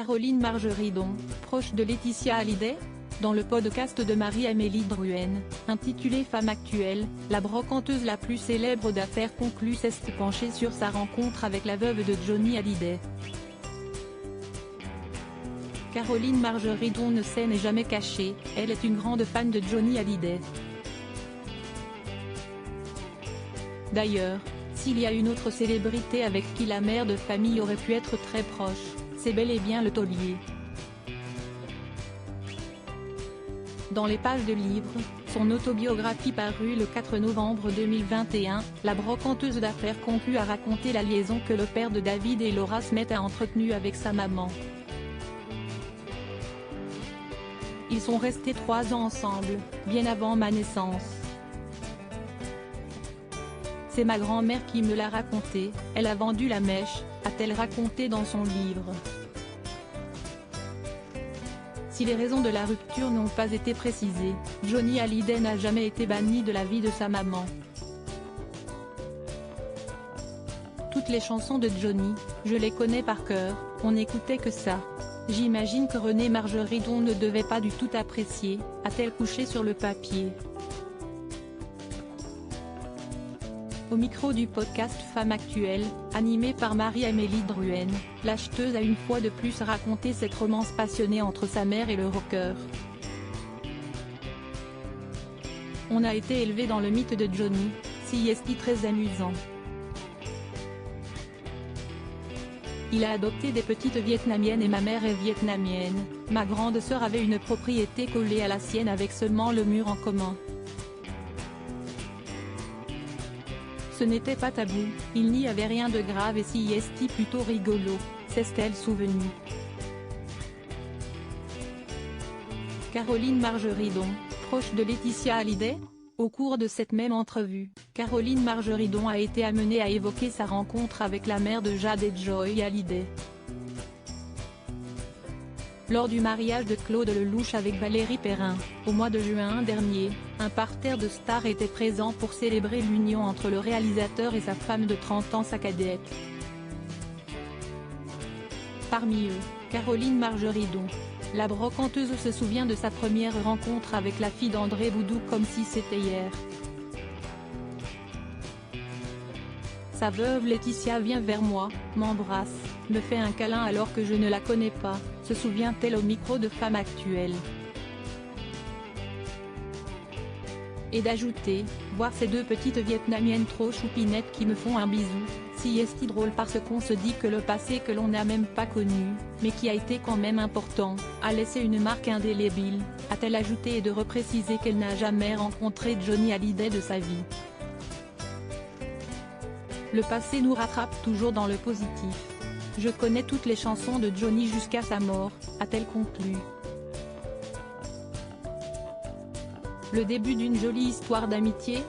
Caroline Margeridon, proche de Laetitia Hallyday? Dans le podcast de Marie-Amélie Drouhen, intitulé Femme actuelle, la brocanteuse la plus célèbre d'affaires conclues s'est penchée sur sa rencontre avec la veuve de Johnny Hallyday. Caroline Margeridon ne s'est jamais cachée, elle est une grande fan de Johnny Hallyday. D'ailleurs, s'il y a une autre célébrité avec qui la mère de famille aurait pu être très proche, c'est bel et bien le taulier. Dans les pages de livre, son autobiographie parue le 4 novembre 2021, la brocanteuse d'affaires conclut à raconter la liaison que le père de David et Laura Smith a entretenue avec sa maman. Ils sont restés 3 ans ensemble, bien avant ma naissance. C'est ma grand-mère qui me l'a raconté, elle a vendu la mèche, a-t-elle raconté dans son livre. Si les raisons de la rupture n'ont pas été précisées, Johnny Hallyday n'a jamais été banni de la vie de sa maman. Toutes les chansons de Johnny, je les connais par cœur, on n'écoutait que ça. J'imagine que Renée Margeridon ne devait pas du tout apprécier, a-t-elle couché sur le papier. Au micro du podcast Femme actuelle, animé par Marie-Amélie Drouhen, l'acheteuse a une fois de plus raconté cette romance passionnée entre sa mère et le rocker. On a été élevé dans le mythe de Johnny, si est très amusant. Il a adopté des petites vietnamiennes et ma mère est vietnamienne, ma grande sœur avait une propriété collée à la sienne avec seulement le mur en commun. Ce n'était pas tabou, il n'y avait rien de grave et si est plutôt rigolo, s'est-elle souvenue. Caroline Margeridon, proche de Laetitia Hallyday? Au cours de cette même entrevue, Caroline Margeridon a été amenée à évoquer sa rencontre avec la mère de Jade et Joy Hallyday. Lors du mariage de Claude Lelouch avec Valérie Perrin, au mois de juin dernier, un parterre de stars était présent pour célébrer l'union entre le réalisateur et sa femme de 30 ans sa cadette. Parmi eux, Caroline Margeridon. La brocanteuse se souvient de sa première rencontre avec la fille d'André Boudou comme si c'était hier. Sa veuve Laetitia vient vers moi, m'embrasse, me fait un câlin alors que je ne la connais pas, se souvient-elle au micro de Femme actuelle. Et d'ajouter, voir ces 2 petites vietnamiennes trop choupinettes qui me font un bisou, si est drôle parce qu'on se dit que le passé que l'on n'a même pas connu, mais qui a été quand même important, a laissé une marque indélébile, a-t-elle ajouté et de repréciser qu'elle n'a jamais rencontré Johnny Hallyday de sa vie. Le passé nous rattrape toujours dans le positif. Je connais toutes les chansons de Johnny jusqu'à sa mort, a-t-elle conclu. Le début d'une jolie histoire d'amitié,